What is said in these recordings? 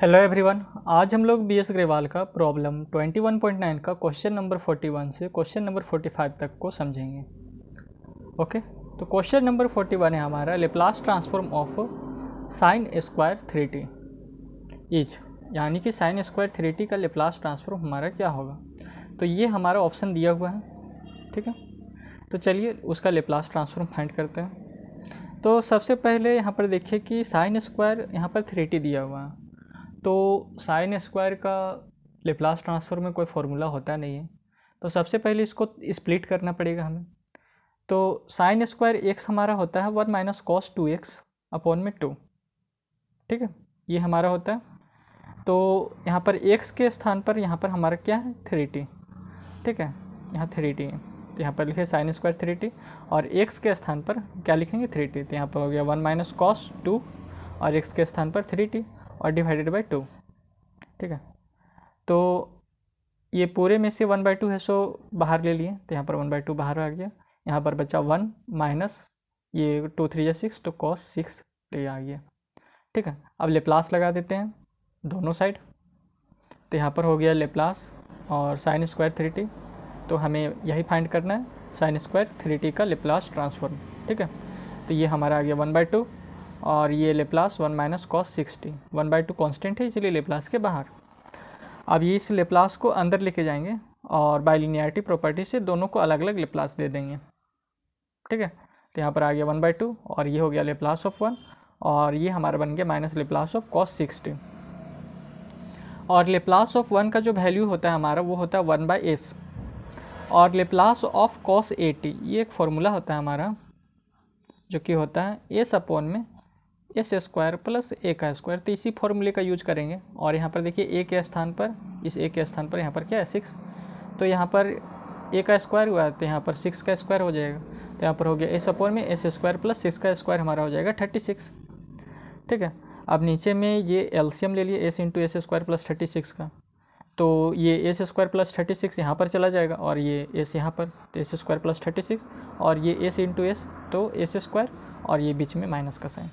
Hello everyone, आज हम लोग बीएस अग्रवाल का प्रॉब्लम 21.9 का क्वेश्चन नंबर 41 से क्वेश्चन नंबर 45 तक को समझेंगे। ओके, तो क्वेश्चन नंबर 41 है हमारा Laplace transform of sine square 3t is, यानी कि साइन स्क्वायर 3t का लेप्लास ट्रांसफॉर्म हमारा क्या होगा। तो ये हमारा ऑप्शन दिया हुआ है, ठीक है। तो चलिए उसका लेप्लास ट्रांसफॉर्म फाइंड करते हैं। तो सबसे पहले यहाँ पर देखिए कि साइन स्क्वायर यहाँ पर 3t दिया हुआ है, तो साइन स्क्वायर का लेप्लास ट्रांसफॉर्म में कोई फॉर्मूला होता नहीं है। तो सबसे पहले इसको स्प्लिट करना पड़ेगा हमें। तो साइन स्क्वायर एक्स हमारा होता है 1 माइनस कॉस 2x अपॉन में 2, ठीक है, ये हमारा होता है। तो यहाँ पर x के स्थान पर यहाँ पर हमारा क्या है 3t, ठीक है, यहाँ 3t है, तो यहाँ पर लिखे साइन स्क्वायर 3t और x के स्थान पर क्या लिखेंगे 3t। तो यहाँ पर हो गया 1 माइनस कॉस 2 और x के स्थान पर 3t और डिवाइडेड बाई 2, ठीक है। तो ये पूरे में से 1/2 है, सो बाहर ले लिए, तो यहाँ पर 1/2 बाहर आ गया। यहाँ पर बचा 1 माइनस ये 2 3 6, तो cos 6 ये आ गया, ठीक है। अब लेप्लास लगा देते हैं दोनों साइड। तो यहाँ पर हो गया लेप्लास और साइन स्क्वायर 3t, तो हमें यही फाइंड करना है साइन स्क्वायर 3t का लेप्लास ट्रांसफॉर्म, ठीक है। तो ये हमारा आ गया 1/2 और ये Laplace 1 minus cos 6t, 1/2 constant है इसलिए लेप्लास के बाहर। अब ये इस लेप्लास को अंदर लेके जाएंगे और बाइलिनियरिटी प्रॉपर्टी से दोनों को अलग अलग लेप्लास दे देंगे, ठीक है। तो यहाँ पर आ गया 1/2 और ये हो गया लेप्लास ऑफ 1 और ये हमारा बन गया minus Laplace of cos 6t। और लेप्लास ऑफ 1 का जो वैल्यू होता है हमारा वो होता है 1/s और लेप्लास ऑफ कॉस 80 ये एक फॉर्मूला होता है हमारा जो कि होता है एस अपॉन में एस स्क्वायर प्लस ए का स्क्वायर। तो इसी फॉर्मूले का यूज करेंगे। और यहाँ पर देखिए ए के स्थान पर, इस ए के स्थान पर यहाँ पर क्या है 6, तो यहाँ पर ए का स्क्वायर हुआ है तो यहाँ पर 6 का स्क्वायर हो जाएगा। तो यहाँ पर हो गया एस अपॉन में एस स्क्वायर प्लस 6 का स्क्वायर हमारा हो जाएगा 36, ठीक है। अब नीचे में ये एलसीएम ले लिए S into S square plus 36 का, तो ये एस स्क्वायर प्लस 36 यहाँ पर चला जाएगा और ये एस यहाँ पर, तो एस स्क्वायर प्लस 36 और ये एस इंटू एस, तो एस स्क्वायर और ये बीच में माइनस का साइन।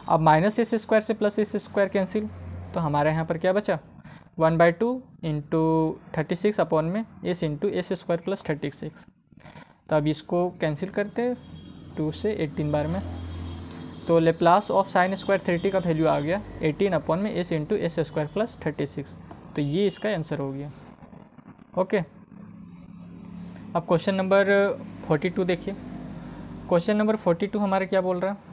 अब माइनस एस स्क्वायर से प्लस एस स्क्वायर कैंसिल, तो हमारे यहाँ पर क्या बचा 1/2 इंटू 36 अपॉन में S into S square plus 36। तो अब इसको कैंसिल करते 2 से 18 बार में, तो Laplace of sine square 3t का वैल्यू आ गया 18 अपॉन में S into S square plus 36। तो ये इसका आंसर हो गया। ओके, अब क्वेश्चन नंबर 42 देखिए। क्वेश्चन नंबर 42 हमारा क्या बोल रहा है,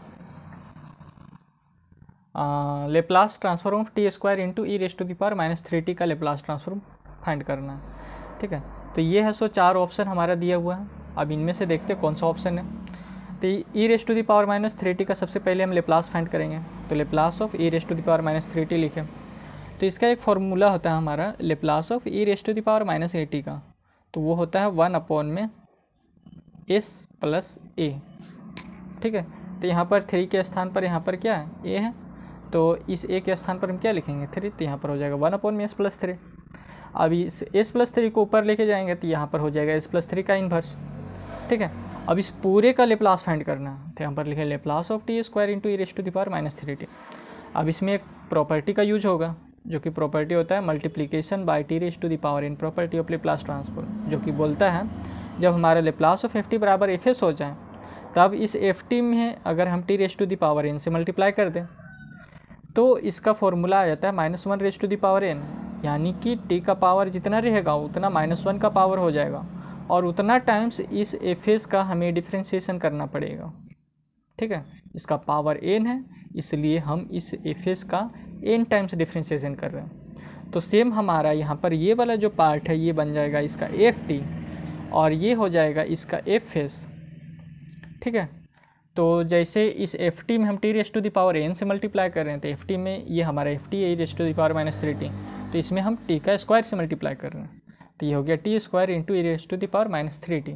Laplace transform of t square into e raise to the power minus 3t का लेप्लास ट्रांसफॉर्म फाइंड करना है, ठीक है। तो ये है, सो 4 ऑप्शन हमारा दिया हुआ है। अब इनमें से देखते हैं कौन सा ऑप्शन है। तो e raise to the power minus 3t का सबसे पहले हम लेप्लास फाइंड करेंगे। तो Laplace of e raise to the power minus 3t लिखें, तो इसका एक फॉर्मूला होता है हमारा Laplace of e raise to the power minus 80 का, तो वो होता है 1 अपॉन में एस प्लस ए, ठीक है। तो यहाँ पर 3 के स्थान पर यहाँ पर क्या है ए है, तो इस ए के स्थान पर हम क्या लिखेंगे 3, तो यहाँ पर हो जाएगा 1 अपॉन में एस प्लस 3। अब इस एस प्लस 3 को ऊपर लेके जाएंगे तो यहाँ पर हो जाएगा एस प्लस 3 का इन्वर्स, ठीक है। अब इस पूरे का लेप्लास फाइंड करना है, तो यहाँ पर लिखे Laplace of t square into e raise to the power minus 3t। अब इसमें एक प्रॉपर्टी का यूज होगा जो कि प्रॉपर्टी होता है multiplication by t raise to the power in property of Laplace transform, जो कि बोलता है जब हमारा लेप्लास ऑफ ft बराबर एफ एस हो जाए तब इस ft में अगर हम t raise to the power n से मल्टीप्लाई कर दें तो इसका फॉर्मूला आ जाता है -1 raise to the power n, यानी कि t का पावर जितना रहेगा उतना -1 का पावर हो जाएगा और उतना टाइम्स इस एफ एस का हमें डिफ्रेंशिएशन करना पड़ेगा, ठीक है। इसका पावर n है इसलिए हम इस एफ एस का n टाइम्स डिफ्रेंशिएशन कर रहे हैं। तो सेम हमारा यहाँ पर ये वाला जो पार्ट है ये बन जाएगा इसका एफ टी और ये हो जाएगा इसका एफ एस, ठीक है। तो जैसे इस एफ टी में हम t raise to the power n से मल्टीप्लाई कर रहे हैं, तो एफ टी में ये हमारा एफ टी है raise to the power minus 3t, तो इसमें हम टी का स्क्वायर से मल्टीप्लाई कर रहे हैं, तो ये हो गया t square into e raise to the power minus 3t।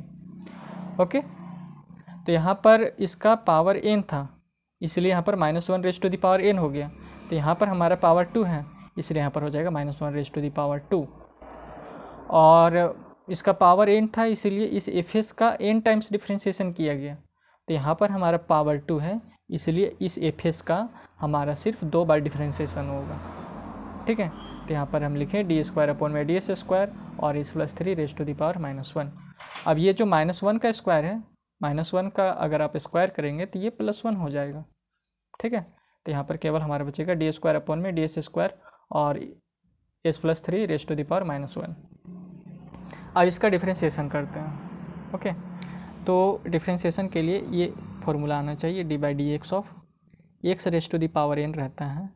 Okay, तो यहाँ पर इसका पावर n था इसलिए यहाँ पर -1 raise to the power n हो गया। तो यहाँ पर हमारा पावर 2 है इसलिए यहाँ पर हो जाएगा -1 रेस टू द पावर 2 और इसका पावर n था इसलिए इस एफ एस का n टाइम्स डिफ्रेंशिएशन किया गया। तो यहाँ पर हमारा पावर 2 है इसलिए इस एफ एस का हमारा सिर्फ 2 बार डिफ्रेंशिएशन होगा, ठीक है। तो यहाँ पर हम लिखें डी स्क्वायर अपॉन में डी एस स्क्वायर और s plus 3 raise to the power -1। अब ये जो -1 का स्क्वायर है, -1 का अगर आप स्क्वायर करेंगे तो ये +1 हो जाएगा, ठीक है। तो यहाँ पर केवल हमारा बचेगा डी स्क्वायर अपॉन में डी एस स्क्वायर और s plus 3 raise to the power -1। अब इसका डिफ्रेंशिएशन करते हैं। ओके, तो डिफ्रेंशिएशन के लिए ये फॉर्मूला आना चाहिए, d by d x of x raise to the power n रहता है,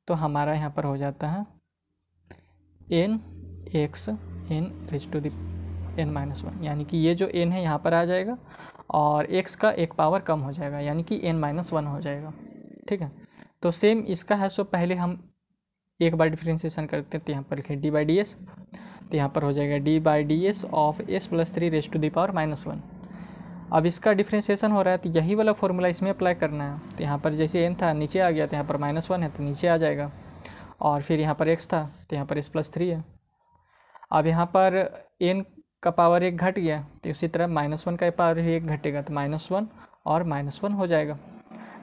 तो हमारा यहाँ पर हो जाता है n x n raise to the n-1, यानी कि ये जो n है यहाँ पर आ जाएगा और x का एक पावर कम हो जाएगा, यानी कि n-1 हो जाएगा, ठीक है। तो सेम इसका है, सो पहले हम एक बार डिफ्रेंशिएशन करते हैं, तो यहाँ पर लिखें डी बाई डी एस, तो यहाँ पर हो जाएगा d by d s of s plus 3 raise to the power -1। अब इसका डिफ्रेंशिएशन हो रहा है तो यही वाला फॉर्मूला इसमें अप्लाई करना है। तो यहाँ पर जैसे n था नीचे आ गया, तो यहाँ पर -1 है तो नीचे आ जाएगा, और फिर यहाँ पर x था तो यहाँ पर s प्लस 3 है। अब यहाँ पर n का पावर 1 घट गया, तो उसी तरह -1 का पावर भी 1 घटेगा, तो -1 और -1 हो जाएगा,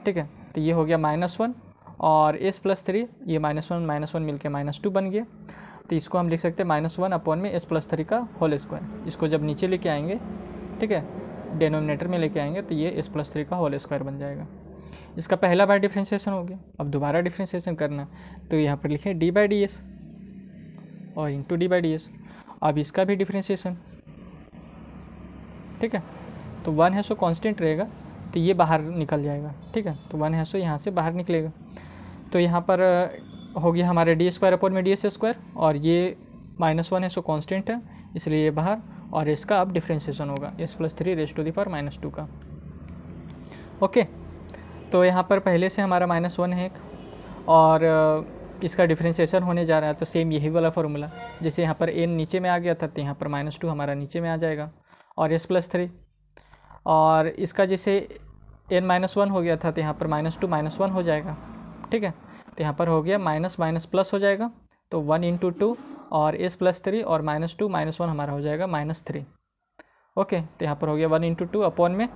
ठीक है। तो ये हो गया -1 और s प्लस 3, ये -1 मिलके -2 बन गया। तो इसको हम लिख सकते हैं -1 अपॉन में s प्लस 3 का होल स्क्वायर। इसको जब नीचे लेके आएंगे, ठीक है, डिनोमिनेटर में लेके आएंगे, तो ये s प्लस 3 का होल स्क्वायर बन जाएगा। इसका पहला बार डिफ्रेंशिएशन हो गया। अब दोबारा डिफ्रेंशिएशन करना, तो यहाँ पर लिखें डी बाई डी एस और into D by d S. अब इसका भी डिफ्रेंशिएशन, ठीक है, तो 1 है सो कांस्टेंट रहेगा, तो ये बाहर निकल जाएगा, ठीक है। तो 1 है सो यहाँ से बाहर निकलेगा, तो यहाँ पर हो गया हमारे डी स्क्वायर अपॉन में डी एस स्क्वायर, और ये -1 है सो कांस्टेंट है, इसलिए ये बाहर, और इसका अब डिफ्रेंशिएशन होगा s plus 3 raise to the power -2 का। ओके, तो यहाँ पर पहले से हमारा -1 है एक, और इसका डिफ्रेंशिएशन होने जा रहा है, तो सेम यही वाला फॉर्मूला, जैसे यहाँ पर n नीचे में आ गया था तो यहाँ पर -2 हमारा नीचे में आ जाएगा, और s प्लस 3, और इसका जैसे n-1 हो गया था तो यहाँ पर -2 -1 हो जाएगा, ठीक है। तो यहाँ पर हो गया माइनस माइनस प्लस हो जाएगा, तो 1 × 2 और s प्लस 3 और -2 -1 हमारा हो जाएगा -3। ओके, तो यहाँ पर हो गया 1 × 2 अपॉन में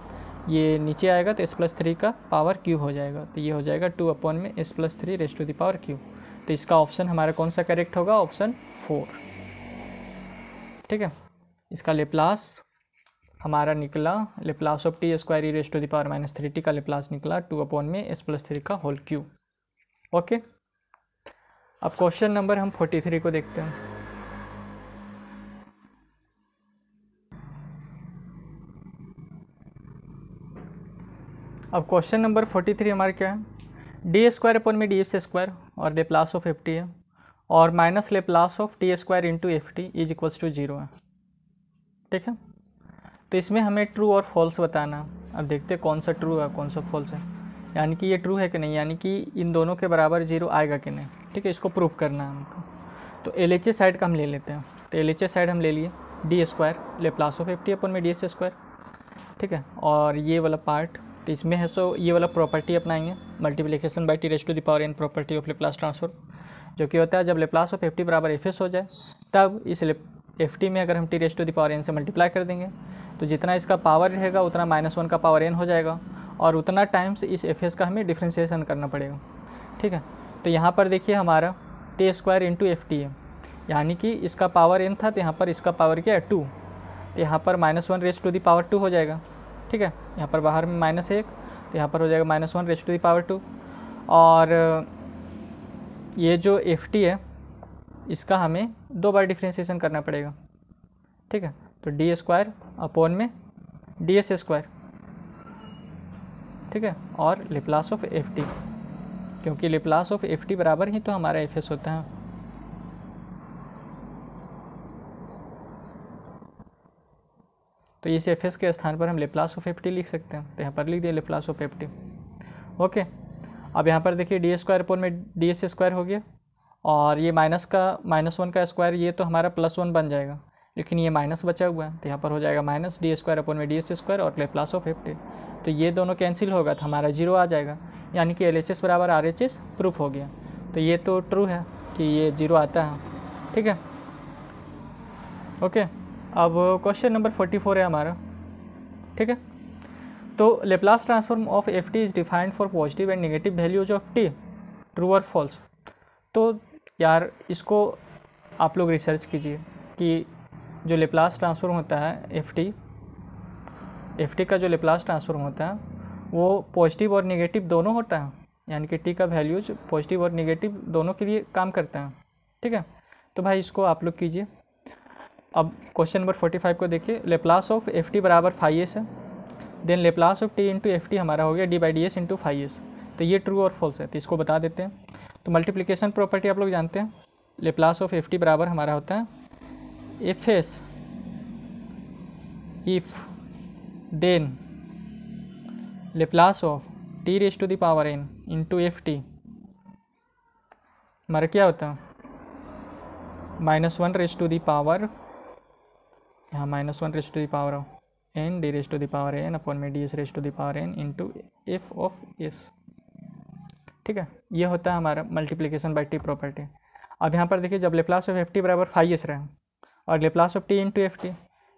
ये नीचे आएगा तो s प्लस 3 का पावर क्यू हो जाएगा, तो ये हो जाएगा 2 अपॉन में s plus 3 raise to the power q. तो इसका ऑप्शन हमारा कौन सा करेक्ट होगा? ऑप्शन 4, ठीक है। इसका लेप्लास हमारा निकला, Laplace of t square e raise to the power -3t का लेप्लास निकला 2 अपॉन में s प्लस 3 का होल क्यू। ओके, अब क्वेश्चन नंबर हम 43 को देखते हैं। अब क्वेश्चन नंबर 43 हमारा क्या है? डी स्क्वायर अपॉन में डी एफ स्क्वायर और लेप्लास ऑफ एफ टी है, और minus Laplace of t square into f t is equals to 0 है, ठीक है। तो इसमें हमें ट्रू और फॉल्स बताना। अब देखते हैं कौन सा ट्रू है कौन सा फॉल्स है, यानी कि ये ट्रू है कि नहीं, यानी कि इन दोनों के बराबर 0 आएगा कि नहीं, ठीक है। इसको प्रूव करना है हमको। तो एल एच ए साइड का हम ले लेते हैं। तो एल एच ए साइड हम ले लिए d square Laplace of f t upon में डी एस स्क्वायर, ठीक है। और ये वाला पार्ट, तो इसमें है सो ये वाला प्रॉपर्टी अपनाएंगे, multiplication by t raise to the power n property of Laplace transform, जो कि होता है जब लेप्लास ऑफ एफ टी बराबर एफ एस हो जाए, तब इस एफ टी में अगर हम t raise to the power n से मल्टीप्लाई कर देंगे, तो जितना इसका पावर रहेगा उतना -1 का पावर एन हो जाएगा, और उतना टाइम्स इस एफ एस का हमें डिफ्रेंशिएशन करना पड़ेगा, ठीक है। तो यहाँ पर देखिए हमारा T square into f t है, यानी कि इसका पावर एन था, तो यहाँ पर इसका पावर क्या है 2, तो यहाँ पर -1 रेज टू द पावर 2 हो जाएगा, ठीक है। यहाँ पर बाहर में -1, तो यहाँ पर हो जाएगा -1 रेज टू द पावर 2, और ये जो एफ टी है इसका हमें 2 बार डिफ्रेंशिएशन करना पड़ेगा, ठीक है। तो डी स्क्वायर अपॉन में डी एस स्क्वायर, ठीक है, और लेप्लास ऑफ एफ टी, क्योंकि लेप्लास ऑफ एफ टी बराबर ही तो हमारा एफ एस होता है। तो इस एफ एस के स्थान पर हम लेप्लास ऑफ एफ टी लिख सकते हैं, तो यहाँ पर लिख दिया Laplace of f T. Okay, अब यहाँ पर देखिए डी स्क्वायर अपॉन में डी एस स्क्वायर हो गया, और ये -1 का स्क्वायर, ये तो हमारा +1 बन जाएगा, लेकिन ये माइनस बचा हुआ है, तो यहाँ पर हो जाएगा माइनस डी स्क्वायर अपॉन में डी एस स्क्वायर और लेप्लास ऑफ एफ टी। तो ये दोनों कैंसिल होगा तो हमारा 0 आ जाएगा, यानी कि एल एच एस बराबर आर एच एस प्रूफ हो गया। तो ये तो ट्रू है कि ये 0 आता है, ठीक है। ओके, अब क्वेश्चन नंबर 44 है हमारा, ठीक है। तो Laplace transform of f t is defined for positive and negative values of T, true और फॉल्स। तो यार इसको आप लोग रिसर्च कीजिए कि जो लेप्लास ट्रांसफॉर्म होता है एफ टी का जो लेप्लास ट्रांसफॉर्म होता है वो पॉजिटिव और नेगेटिव दोनों होता है, यानी कि टी का वैल्यूज पॉजिटिव और नेगेटिव दोनों के लिए काम करता है। ठीक है, तो भाई इसको आप लोग कीजिए। अब क्वेश्चन नंबर 45 को देखिए। लेप्लास ऑफ एफ टी बराबर फाई एस है, then Laplace of t into f t हमारा हो गया d by d s into phi s. तो ये ट्रू और फॉल्स है, तो इसको बता देते हैं। तो मल्टीप्लिकेशन प्रॉपर्टी आप लोग जानते हैं, लेप्लास ऑफ एफ टी बराबर हमारा होता है f s if then Laplace of t raise to the power n into f t हमारा क्या होता है -1 रेज टू द पावर, यहाँ -1 raise to the power of n d raise to the power n upon में d s raise to the power n into f of s. ठीक है, ये होता है हमारा मल्टीप्लिकेशन बाय टी प्रॉपर्टी। अब यहाँ पर देखिए, जब लेप्लास ऑफ एफ टी बराबर फाई एस रहे और Laplace of t into f T,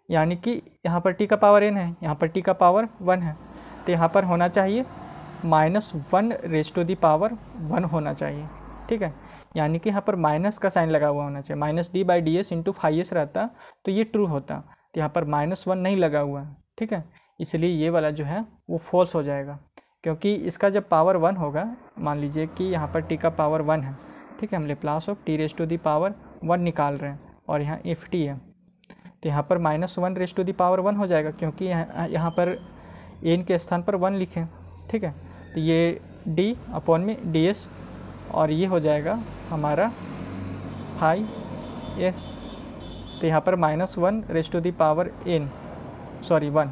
यानी कि यहाँ पर टी का पावर एन है, यहाँ पर टी का पावर 1 है, तो यहाँ पर होना चाहिए -1 रेज टू दी पावर 1 होना चाहिए। ठीक है, यानी कि यहाँ पर माइनस का साइन लगा हुआ होना चाहिए, minus d by d s into phi s रहता तो ये ट्रू होता, तो यहाँ पर -1 नहीं लगा हुआ है। ठीक है, इसलिए ये वाला जो है वो फॉल्स हो जाएगा, क्योंकि इसका जब पावर 1 होगा, मान लीजिए कि यहाँ पर टी का पावर 1 है। ठीक है, हम Laplace of t raise to the power 1 निकाल रहे हैं और यहाँ एफ टी है, तो यहाँ पर -1 रेज टू दी पावर 1 हो जाएगा, क्योंकि यहाँ पर एन के स्थान पर 1 लिखें। ठीक है, तो ये डी अपॉन में डी एस और ये हो जाएगा हमारा फाई एस। तो यहाँ पर -1 raise to the power n, sorry 1,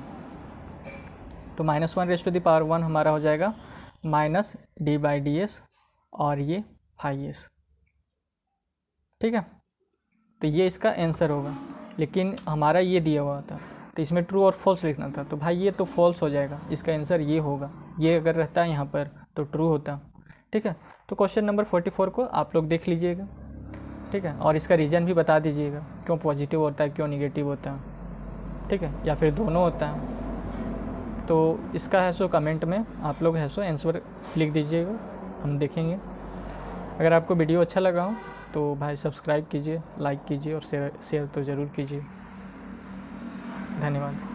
तो -1 रेज टू दी पावर 1 हमारा हो जाएगा minus d by d S और ये फाई एस। ठीक है, तो ये इसका आंसर होगा, लेकिन हमारा ये दिया हुआ था तो इसमें ट्रू और फॉल्स लिखना था, तो भाई ये तो फॉल्स हो जाएगा, इसका आंसर ये होगा। ये अगर रहता है यहाँ पर तो ट्रू होता। ठीक है, तो क्वेश्चन नंबर 44 को आप लोग देख लीजिएगा। ठीक है, और इसका रीज़न भी बता दीजिएगा, क्यों पॉजिटिव होता है, क्यों निगेटिव होता है। ठीक है, या फिर दोनों होता है। तो इसका है सो कमेंट में आप लोग है सो आंसर लिख दीजिएगा, हम देखेंगे। अगर आपको वीडियो अच्छा लगा हो तो भाई सब्सक्राइब कीजिए, लाइक कीजिए और शेयर तो ज़रूर कीजिए। धन्यवाद।